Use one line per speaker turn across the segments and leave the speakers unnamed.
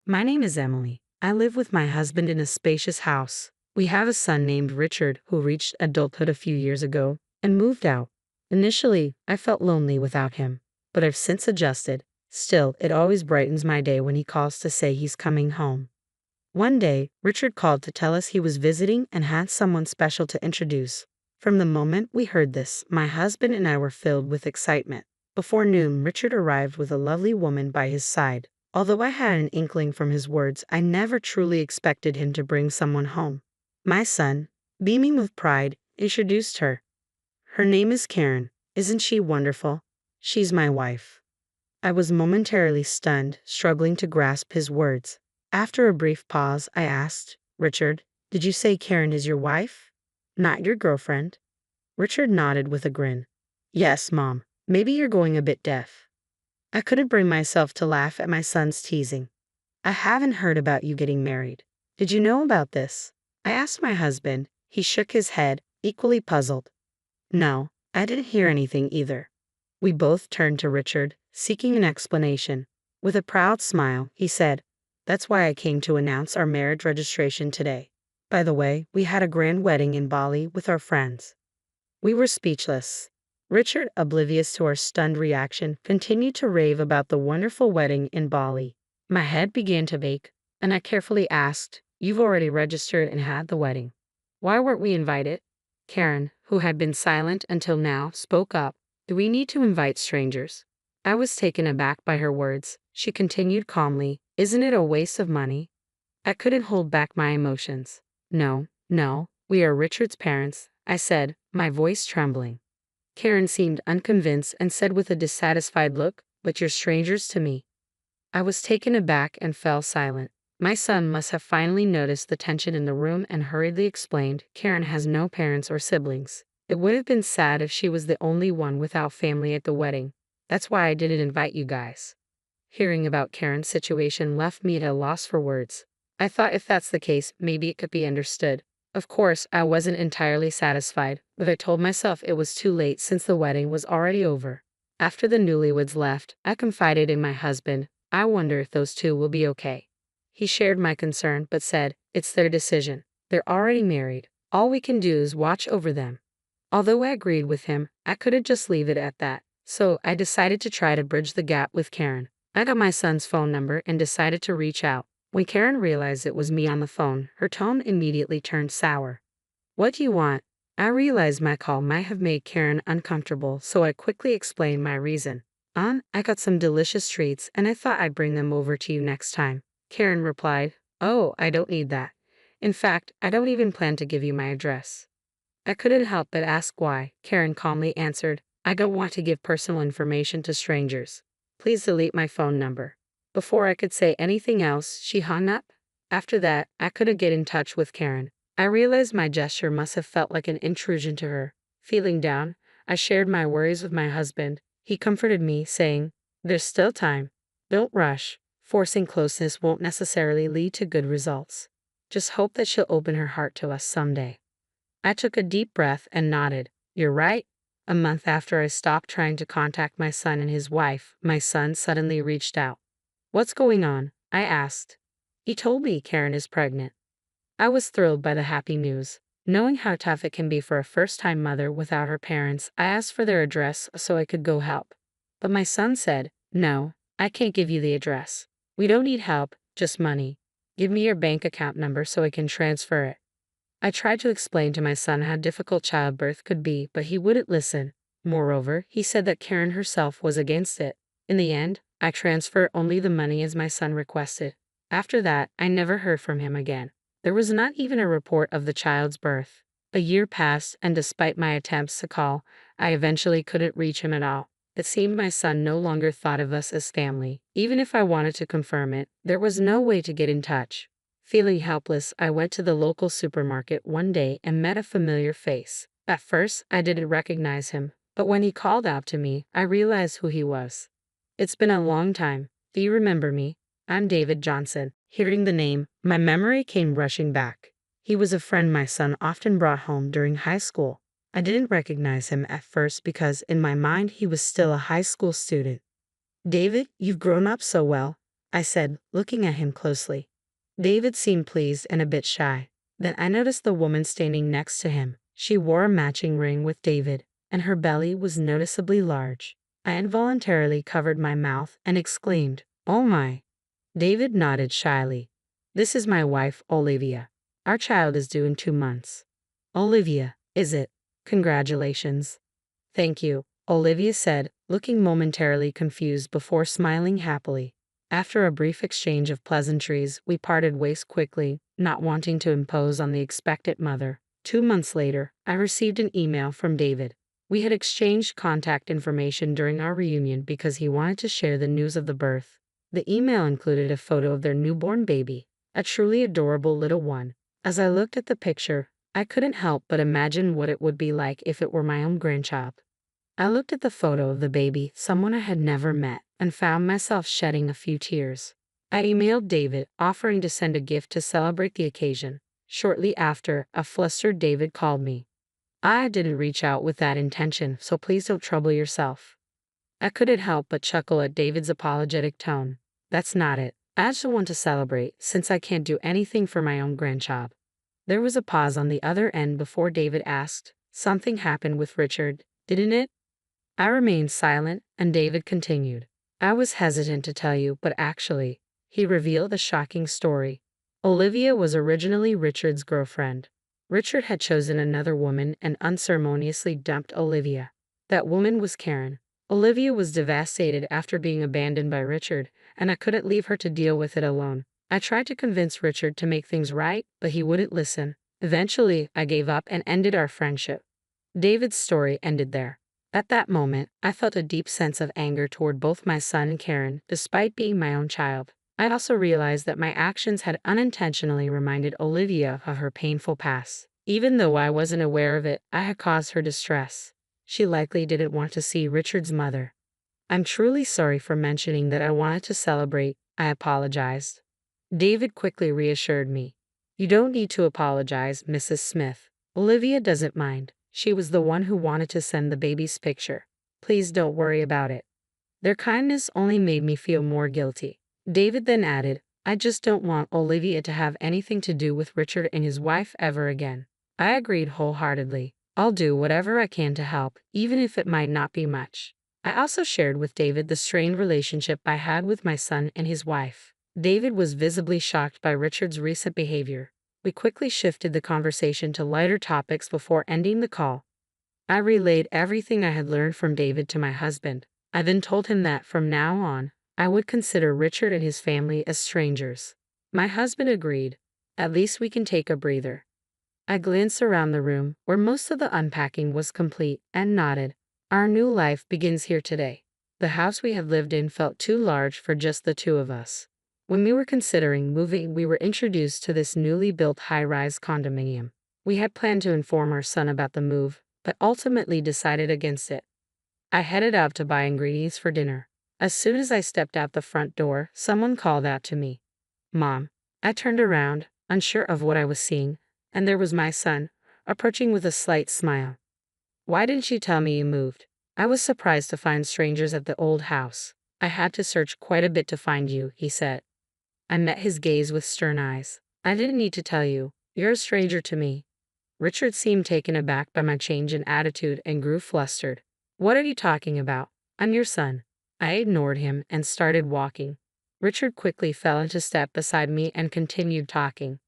My name is Emily. I live with my husband in a spacious house. We have a son named Richard who reached adulthood a few years ago and moved out. Initially, I felt lonely without him, but I've since adjusted. Still, it always brightens my day when he calls to say he's coming home. One day, Richard called to tell us he was visiting and had someone special to introduce. From the moment we heard this, my husband and I were filled with excitement. Before noon, Richard arrived with a lovely woman by his side. Although I had an inkling from his words, I never truly expected him to bring someone home. My son, beaming with pride, introduced her. Her name is Karen. Isn't she wonderful? She's my wife. I was momentarily stunned, struggling to grasp his words. After a brief pause, I asked, Richard, did you say Karen is your wife? Not your girlfriend? Richard nodded with a grin. Yes, Mom. Maybe you're going a bit deaf. I couldn't bring myself to laugh at my son's teasing. I haven't heard about you getting married. Did you know about this? I asked my husband. He shook his head, equally puzzled. No, I didn't hear anything either. We both turned to Richard, seeking an explanation. With a proud smile, he said, That's why I came to announce our marriage registration today. By the way, we had a grand wedding in Bali with our friends. We were speechless. Richard, oblivious to our stunned reaction, continued to rave about the wonderful wedding in Bali. My head began to ache, and I carefully asked, You've already registered and had the wedding. Why weren't we invited? Karen, who had been silent until now, spoke up. Do we need to invite strangers? I was taken aback by her words. She continued calmly, Isn't it a waste of money? I couldn't hold back my emotions. No, we are Richard's parents, I said, my voice trembling. Karen seemed unconvinced and said with a dissatisfied look, But you're strangers to me. I was taken aback and fell silent. My son must have finally noticed the tension in the room and hurriedly explained, Karen has no parents or siblings. It would have been sad if she was the only one without family at the wedding. That's why I didn't invite you guys. Hearing about Karen's situation left me at a loss for words. I thought if that's the case, maybe it could be understood. Of course, I wasn't entirely satisfied, but I told myself it was too late since the wedding was already over. After the newlyweds left, I confided in my husband. I wonder if those two will be okay. He shared my concern but said, It's their decision. They're already married. All we can do is watch over them. Although I agreed with him, I couldn't just leave it at that. So I decided to try to bridge the gap with Karen. I got my son's phone number and decided to reach out. When Karen realized it was me on the phone, her tone immediately turned sour. What do you want? I realized my call might have made Karen uncomfortable, so I quickly explained my reason. I got some delicious treats and I thought I'd bring them over to you next time. Karen replied, Oh, I don't need that. In fact, I don't even plan to give you my address. I couldn't help but ask why. Karen calmly answered, I don't want to give personal information to strangers. Please delete my phone number. Before I could say anything else, she hung up. After that, I couldn't get in touch with Karen. I realized my gesture must have felt like an intrusion to her. Feeling down, I shared my worries with my husband. He comforted me, saying, There's still time. Don't rush. Forcing closeness won't necessarily lead to good results. Just hope that she'll open her heart to us someday. I took a deep breath and nodded. You're right. A month after I stopped trying to contact my son and his wife, my son suddenly reached out. What's going on? I asked. He told me Karen is pregnant. I was thrilled by the happy news. Knowing how tough it can be for a first-time mother without her parents, I asked for their address so I could go help. But my son said, No, I can't give you the address. We don't need help, just money. Give me your bank account number so I can transfer it. I tried to explain to my son how difficult childbirth could be, but he wouldn't listen. Moreover, he said that Karen herself was against it. In the end, I transferred only the money as my son requested. After that, I never heard from him again. There was not even a report of the child's birth. A year passed, and despite my attempts to call, I eventually couldn't reach him at all. It seemed my son no longer thought of us as family. Even if I wanted to confirm it, there was no way to get in touch. Feeling helpless, I went to the local supermarket one day and met a familiar face. At first, I didn't recognize him, but when he called out to me, I realized who he was. It's been a long time. Do you remember me? I'm David Johnson. Hearing the name, my memory came rushing back. He was a friend my son often brought home during high school. I didn't recognize him at first because in my mind he was still a high school student. David, you've grown up so well. I said, looking at him closely. David seemed pleased and a bit shy. Then I noticed the woman standing next to him. She wore a matching ring with David, and her belly was noticeably large. I involuntarily covered my mouth and exclaimed, "Oh my!" David nodded shyly. "This is my wife, Olivia. Our child is due in 2 months." "Olivia, is it? Congratulations." "Thank you," Olivia said, looking momentarily confused before smiling happily. After a brief exchange of pleasantries, we parted ways quickly, not wanting to impose on the expectant mother. 2 months later, I received an email from David. We had exchanged contact information during our reunion because he wanted to share the news of the birth. The email included a photo of their newborn baby, a truly adorable little one. As I looked at the picture, I couldn't help but imagine what it would be like if it were my own grandchild. I looked at the photo of the baby, someone I had never met, and found myself shedding a few tears. I emailed David, offering to send a gift to celebrate the occasion. Shortly after, a flustered David called me. "I didn't reach out with that intention, so please don't trouble yourself." I couldn't help but chuckle at David's apologetic tone. "That's not it. I just want to celebrate, since I can't do anything for my own grandchild." There was a pause on the other end before David asked, "Something happened with Richard, didn't it?" I remained silent, and David continued. "I was hesitant to tell you, but actually," he revealed a shocking story. Olivia was originally Richard's girlfriend. Richard had chosen another woman and unceremoniously dumped Olivia. That woman was Karen. Olivia was devastated after being abandoned by Richard, and I couldn't leave her to deal with it alone. I tried to convince Richard to make things right, but he wouldn't listen. Eventually, I gave up and ended our friendship. David's story ended there. At that moment, I felt a deep sense of anger toward both my son and Karen, despite being my own child. I also realized that my actions had unintentionally reminded Olivia of her painful past. Even though I wasn't aware of it, I had caused her distress. She likely didn't want to see Richard's mother. "I'm truly sorry for mentioning that I wanted to celebrate," I apologized. David quickly reassured me. "You don't need to apologize, Mrs. Smith. Olivia doesn't mind. She was the one who wanted to send the baby's picture. Please don't worry about it." Their kindness only made me feel more guilty. David then added, "I just don't want Olivia to have anything to do with Richard and his wife ever again." I agreed wholeheartedly. "I'll do whatever I can to help, even if it might not be much." I also shared with David the strained relationship I had with my son and his wife. David was visibly shocked by Richard's recent behavior. We quickly shifted the conversation to lighter topics before ending the call. I relayed everything I had learned from David to my husband. I then told him that from now on, I would consider Richard and his family as strangers. My husband agreed. "At least we can take a breather." I glanced around the room, where most of the unpacking was complete, and nodded. "Our new life begins here today." The house we had lived in felt too large for just the two of us. When we were considering moving, we were introduced to this newly built high-rise condominium. We had planned to inform our son about the move, but ultimately decided against it. I headed out to buy ingredients for dinner. As soon as I stepped out the front door, someone called out to me, "Mom." I turned around, unsure of what I was seeing, and there was my son, approaching with a slight smile. "Why didn't you tell me you moved?" "I was surprised to find strangers at the old house. I had to search quite a bit to find you," he said. I met his gaze with stern eyes. "I didn't need to tell you. You're a stranger to me." Richard seemed taken aback by my change in attitude and grew flustered. "What are you talking about? I'm your son." I ignored him and started walking. Richard quickly fell into step beside me and continued talking.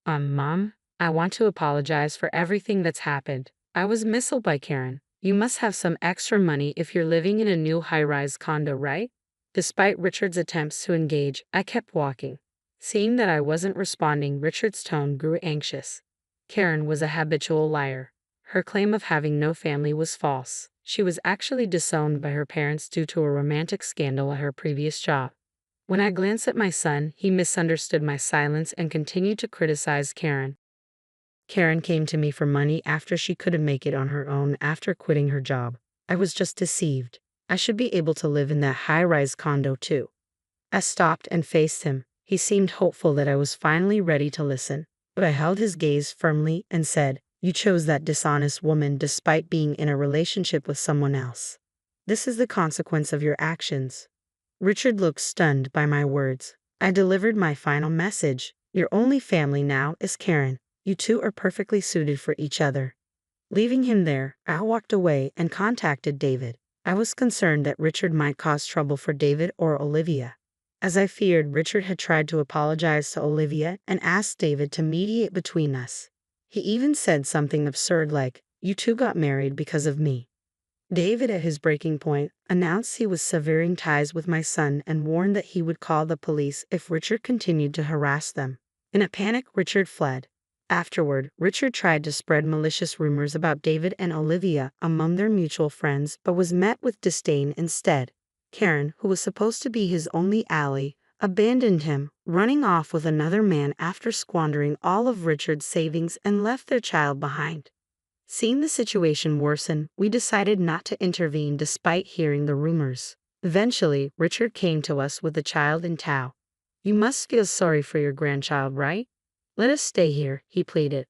Mom, I want to apologize for everything that's happened. I was misled by Karen. You must have some extra money if you're living in a new high-rise condo, right?" Despite Richard's attempts to engage, I kept walking. Seeing that I wasn't responding, Richard's tone grew anxious. Karen was a habitual liar. Her claim of having no family was false. She was actually disowned by her parents due to a romantic scandal at her previous job. When I glanced at my son, he misunderstood my silence and continued to criticize Karen. "Karen came to me for money after she couldn't make it on her own after quitting her job. I was just deceived. I should be able to live in that high-rise condo too." I stopped and faced him. He seemed hopeful that I was finally ready to listen, but I held his gaze firmly and said, "You chose that dishonest woman despite being in a relationship with someone else. This is the consequence of your actions." Richard looked stunned by my words. I delivered my final message. Your only family now is Karen. You two are perfectly suited for each other. Leaving him there, I walked away and contacted David. I was concerned that Richard might cause trouble for David or Olivia. As I feared, Richard had tried to apologize to Olivia and asked David to mediate between us. He even said something absurd like, "You two got married because of me." David, at his breaking point, announced he was severing ties with my son and warned that he would call the police if Richard continued to harass them. In a panic, Richard fled. Afterward, Richard tried to spread malicious rumors about David and Olivia among their mutual friends but was met with disdain instead. Karen, who was supposed to be his only ally, abandoned him, running off with another man after squandering all of Richard's savings and left their child behind. Seeing the situation worsen, we decided not to intervene despite hearing the rumors. Eventually, Richard came to us with the child in tow. "You must feel sorry for your grandchild, right? Let us stay here," he pleaded.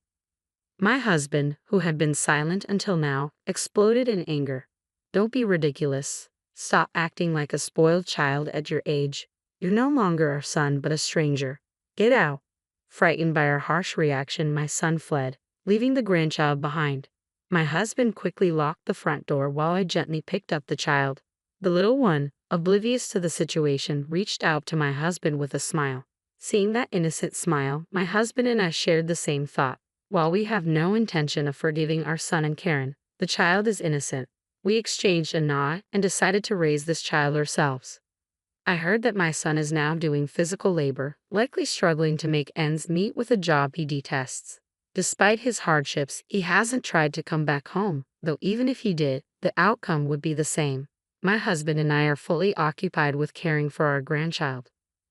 My husband, who had been silent until now, exploded in anger. "Don't be ridiculous. Stop acting like a spoiled child at your age. You're no longer our son but a stranger. Get out." Frightened by our harsh reaction, my son fled, leaving the grandchild behind. My husband quickly locked the front door while I gently picked up the child. The little one, oblivious to the situation, reached out to my husband with a smile. Seeing that innocent smile, my husband and I shared the same thought. While we have no intention of forgiving our son and Karen, the child is innocent. We exchanged a nod and decided to raise this child ourselves. I heard that my son is now doing physical labor, likely struggling to make ends meet with a job he detests. Despite his hardships, he hasn't tried to come back home, though even if he did, the outcome would be the same. My husband and I are fully occupied with caring for our grandchild.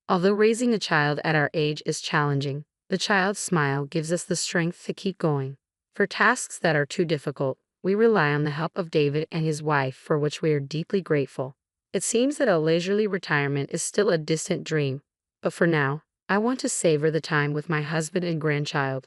Although raising a child at our age is challenging, the child's smile gives us the strength to keep going. For tasks that are too difficult, we rely on the help of David and his wife, for which we are deeply grateful. It seems that a leisurely retirement is still a distant dream, but for now, I want to savor the time with my husband and grandchild.